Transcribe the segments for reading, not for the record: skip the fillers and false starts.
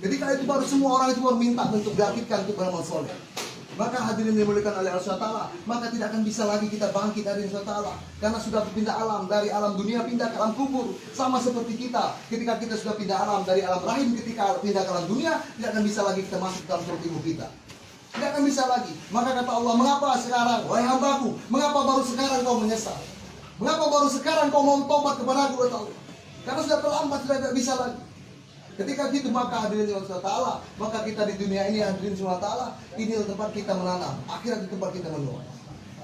Ketika itu baru semua orang itu baru minta untuk bangkitkan untuk beramal soleh. Maka hadirin dimuliakan oleh Allah SWT, maka tidak akan bisa lagi kita bangkit dari Allah SWT, karena sudah berpindah alam, dari alam dunia pindah ke alam kubur. Sama seperti kita, ketika kita sudah pindah alam dari alam rahim, ketika pindah ke alam dunia, tidak akan bisa lagi kita masuk dalam perut ibu kita. Tidak akan bisa lagi. Maka kata Allah, mengapa sekarang, wahai hambaku, mengapa baru sekarang kau menyesal? Mengapa baru sekarang kau mau tobat kepada aku, kata Allah? Karena sudah terlambat, sudah tidak bisa lagi. Ketika gitu maka hadirin SWT, maka kita di dunia ini hadirin SWT, ini tempat kita menanam, akhirat di tempat kita menuai.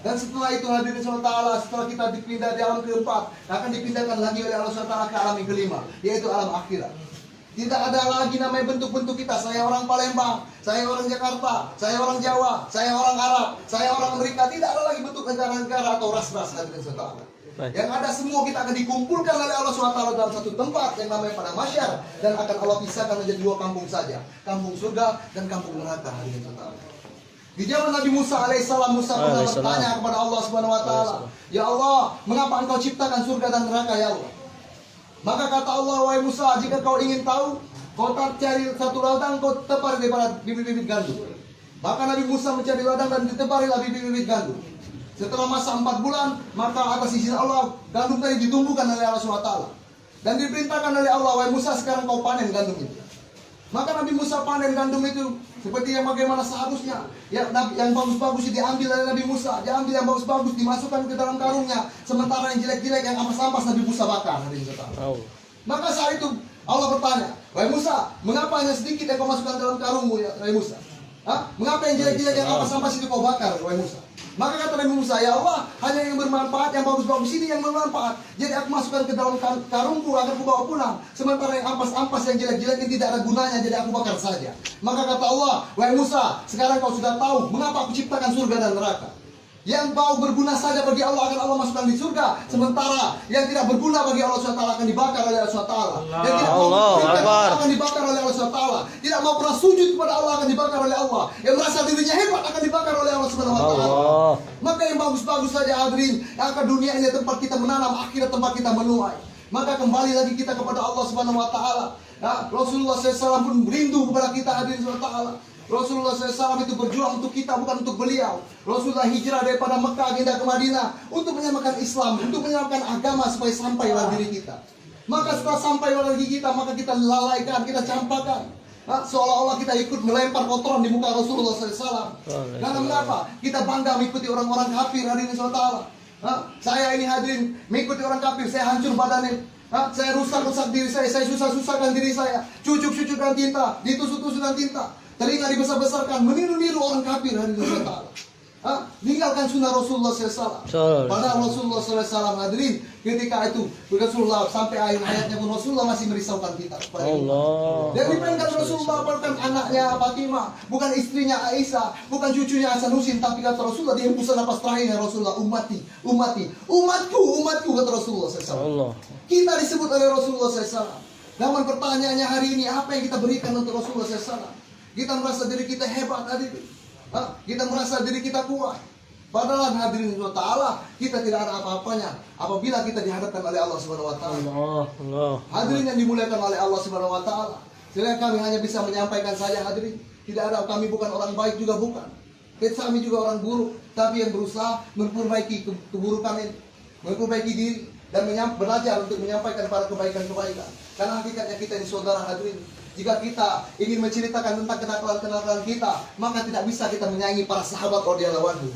Dan setelah itu hadirin SWT, setelah kita dipindah di alam keempat, akan dipindahkan lagi oleh Allah SWT ke alam yang kelima, yaitu alam akhirat. Tidak ada lagi namanya bentuk-bentuk kita. Saya orang Palembang, saya orang Jakarta, saya orang Jawa, saya orang Arab, saya orang Amerika. Tidak ada lagi bentuk negara-negara atau ras-ras hadirin SWT. Yang ada semua kita akan dikumpulkan oleh Allah SWT dalam satu tempat yang namanya padang mahsyar, dan akan Allah pisahkan menjadi dua kampung saja, kampung surga dan kampung neraka. Di zaman Nabi Musa alaihissalam, Musa pernah bertanya kepada Allah Subhanahu Wa Taala, ya Allah, mengapa engkau ciptakan surga dan neraka ya Allah? Maka kata Allah, wahai Musa, jika kau ingin tahu, kau cari satu ladang, kau tepar daripada bibit-bibit gandum. Maka Nabi Musa mencari ladang dan diteparilah bibit-bibit gandum. Setelah masa 4 bulan, maka atas izin Allah, gandum tadi ditumbuhkan oleh Allah SWT. Dan diperintahkan oleh Allah, wahai Musa, sekarang kau panen gandum itu. Maka Nabi Musa panen gandum itu seperti yang bagaimana seharusnya. Yang bagus-bagus diambil oleh Nabi Musa, diambil yang bagus-bagus, dimasukkan ke dalam karungnya. Sementara yang jelek-jelek, yang ampas-ampas Nabi Musa bakar. Maka saat itu Allah bertanya, wahai Musa, mengapa hanya sedikit yang kau masukkan dalam karungmu, ya wahai Musa? Mengapa yang jelek-jelek, yang ampas-ampas itu kau bakar, wahai Musa? Maka kata Nabi Musa, ya Allah, hanya yang bermanfaat, yang bagus-bagus ini yang bermanfaat. Jadi aku masukkan ke dalam karungku agar aku bawa pulang. Sementara yang ampas-ampas, yang jelek-jelek ini tidak ada gunanya, jadi aku bakar saja. Maka kata Allah, wahai Musa, sekarang kau sudah tahu mengapa aku ciptakan surga dan neraka. Yang bau berguna saja bagi Allah akan Allah masukkan di surga. Sementara yang tidak berguna bagi Allah SWT akan dibakar oleh Allah SWT. Yang tidak mau beribadah akan dibakar oleh Allah SWT. Tidak mau pernah sujud kepada Allah akan dibakar oleh Allah. Yang merasa dirinya hebat akan dibakar oleh Allah SWT. Maka yang bagus-bagus saja hadirin, yang ke dunia ini tempat kita menanam, akhirat tempat kita menuai. Maka kembali lagi kita kepada Allah Subhanahu Wa Taala. Rasulullah SAW pun rindu kepada kita hadirin SWT. Rasulullah SAW itu berjuang untuk kita, bukan untuk beliau. Rasulullah hijrah daripada Mekah pindah ke Madinah untuk menyamakan Islam, untuk menyamakan agama supaya sampai pada diri kita. Maka setelah sampai pada diri kita, maka kita lalaikan, kita campakan. Seolah-olah kita ikut melempar kotoran di muka Rasulullah SAW. Karena mengapa? Kita bangga mengikuti orang-orang kafir hadirin SAW. Saya ini hadirin mengikuti orang kafir, saya hancur badannya. Saya rusak-rusak diri saya susah-susahkan diri saya. Cucuk-cucukkan tinta, ditusuk-tusukkan tinta. Telinga dibesar-besarkan, meniru-niru orang kafir hadirin Allah. Tinggalkan sunnah Rasulullah SAW. Padahal Rasulullah SAW hadirin ketika itu Rasulullah sampai akhir hayatnya pun Rasulullah masih merisaukan kita. Dan diperingat Rasulullah bukan anaknya Fatimah, bukan istrinya Aisyah, bukan cucunya Hasanuddin, tapi kata Rasulullah di hembusan napas terakhirnya Rasulullah, umatku, kata Rasulullah SAW. Kita disebut oleh Rasulullah SAW. Namun pertanyaannya hari ini, apa yang kita berikan untuk Rasulullah SAW? Kita merasa diri kita hebat hadirin. Kita merasa diri kita kuat. Padahal hadirin Allah, kita tidak ada apa-apanya apabila kita dihadapkan oleh Allah Subhanahu Wa Taala. Hadirin yang dimuliakan oleh Allah Subhanahu Wa Taala. Sehingga kami hanya bisa menyampaikan saja hadirin. Tidak ada, kami bukan orang baik juga bukan. Kami juga orang buruk, tapi yang berusaha memperbaiki keburukan ini, memperbaiki diri dan belajar untuk menyampaikan para kebaikan-kebaikan. Karena hakikatnya kita ini saudara hadirin. Jika kita ingin menceritakan tentang kenakalan-kenakalan kita, maka tidak bisa kita menyaingi para sahabat radhiyallahu anhu.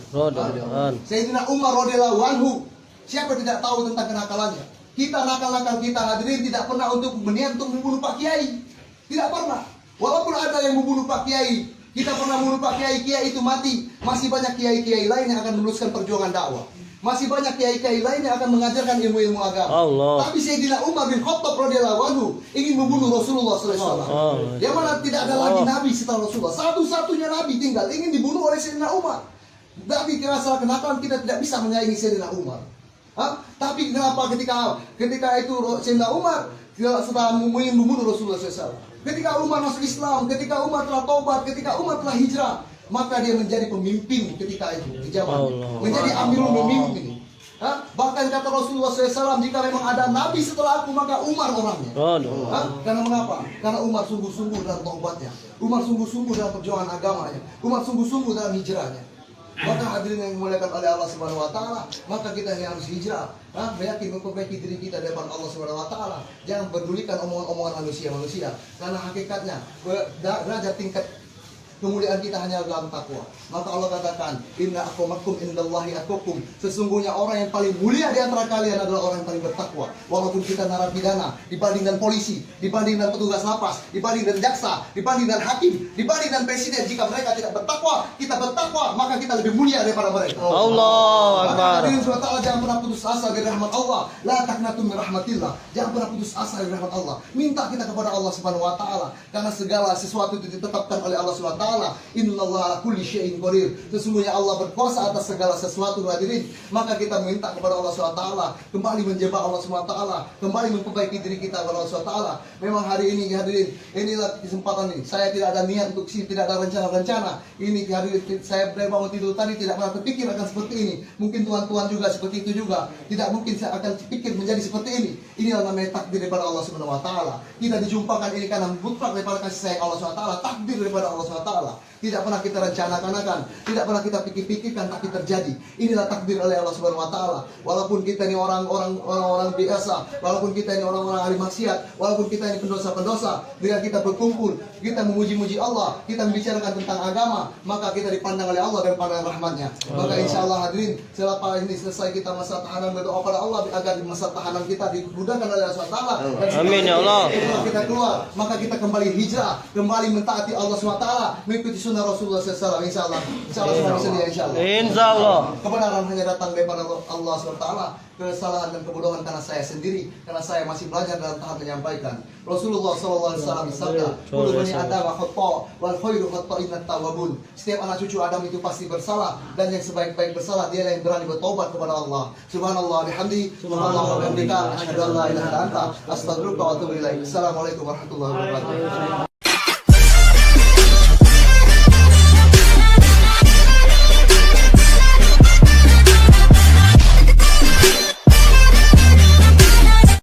Sayyidina Umar radhiyallahu anhu, siapa tidak tahu tentang kenakalannya? Kita nakal-nakal kita hadirin tidak pernah untuk berniat untuk membunuh Pak Kiai. Tidak pernah. Walaupun ada yang membunuh Pak Kiai, kita pernah membunuh Pak Kiai, Kiai itu mati. Masih banyak kiai-kiai lain yang akan meneruskan perjuangan dakwah. Masih banyak kiai-kiai lain yang akan mengajarkan ilmu-ilmu agama. Tapi Sayyidina Umar bin Khattab radhiyallahu anhu ingin membunuh Rasulullah SAW. Yang mana tidak ada lagi nabi setelah Rasulullah. Satu-satunya nabi tinggal ingin dibunuh oleh Sayyidina Umar. Tapi masalah kenakalan kita tidak bisa menyaingi Sayyidina Umar. Tapi kenapa ketika itu Sayyidina Umar setelah ingin membunuh Rasulullah SAW. Ketika Umar masuk Islam, ketika Umar telah taubat, ketika Umar telah hijrah, maka dia menjadi pemimpin ketika itu di zaman menjadi amirul pemimpin. Bahkan kata Rasulullah SAW, jika memang ada nabi setelah aku, maka Umar orangnya. Karena mengapa? Karena Umar sungguh-sungguh dalam taubatnya, Umar sungguh-sungguh dalam perjuangan agamanya, Umar sungguh-sungguh dalam hijrahnya. Maka hadirin yang dimuliakan oleh Allah Subhanahu wa taala, maka kita yang harus hijrah, memperbaiki diri kita di depan Allah Subhanahu wa taala. Jangan pedulikan omongan-omongan manusia, karena hakikatnya derajat tingkat kemuliaan kita hanya dalam takwa. Maka Allah katakan, inna akramakum indallahi atqakum. Sesungguhnya orang yang paling mulia di antara kalian adalah orang yang paling bertakwa. Walaupun kita narapidana, dibanding dengan polisi, dibanding dengan petugas lapas, dibanding dengan jaksa, dibanding dengan hakim, dibanding dengan presiden, jika mereka tidak bertakwa, kita bertakwa, maka kita lebih mulia daripada mereka. Allah Akbar. Hadirin subhanahu wa ta'ala, jangan pernah putus asa dari rahmat Allah. La taqnatu min rahmatillah. Jangan pernah putus asa dari rahmat Allah. Minta kita kepada Allah Subhanahu wa taala, karena segala sesuatu itu ditetapkan oleh Allah Subhanahu wa taala. Innallaha ala kulli syai'in qadir. Sesungguhnya Allah berkuasa atas segala sesuatu, hadirin. Maka kita minta kepada Allah Subhanahu wa taala, kembali menjebak Allah Subhanahu wa taala, kembali memperbaiki diri kita kepada Allah Subhanahu wa taala. Memang hari ini, hadirin, inilah kesempatan ini. Saya tidak ada niat untuk sini, tidak ada rencana-rencana. Ini hadirin, saya dari bangun tidur tadi tidak pernah terpikir akan seperti ini. Mungkin Tuhan juga seperti itu juga. Tidak mungkin saya akan pikir menjadi seperti ini. Inilah namanya takdir daripada Allah Subhanahu wa taala. Kita dijumpakan ini karena mutlak daripada kasih sayang Allah Subhanahu wa taala, takdir daripada Allah Subhanahu wa taala. Tidak pernah kita rencanakan, tidak pernah kita pikir-pikirkan, tapi terjadi. Inilah takdir oleh Allah Subhanahu wa taala. Walaupun kita ini orang-orang biasa, walaupun kita ini orang-orang ahli maksiat, walaupun kita ini pendosa-pendosa, dengan kita berkumpul, kita memuji-muji Allah, kita membicarakan tentang agama, maka kita dipandang oleh Allah dan pandangan rahmatnya. Maka insya Allah hadirin, selepas ini selesai kita masa tahanan, berdoa pada Allah agar di masa tahanan kita dimudahkan oleh Allah Subhanahu wa taala. Amin ya Allah. Kita keluar, maka kita kembali hijrah, kembali mentaati Allah Subhanahu wa taala, mengikuti sunnah Rasulullah SAW. Insya Allah semua bersedia. Insya Allah. Kebenaran hanya datang daripada Allah SWT. Kesalahan dan kebodohan karena saya sendiri, karena saya masih belajar dalam tahap menyampaikan. Rasulullah SAW bersabda, "Kullu bani Adam khata' wal khairu khata'inat tawwabun." Setiap anak cucu Adam itu pasti bersalah, dan yang sebaik-baik bersalah dia yang berani bertobat kepada Allah. Subhanallah bihamdi, subhanallah wa bihamdika, asyhadu an la ilaha illa anta, astaghfiruka wa atubu ilaik. Assalamualaikum warahmatullahi wabarakatuh.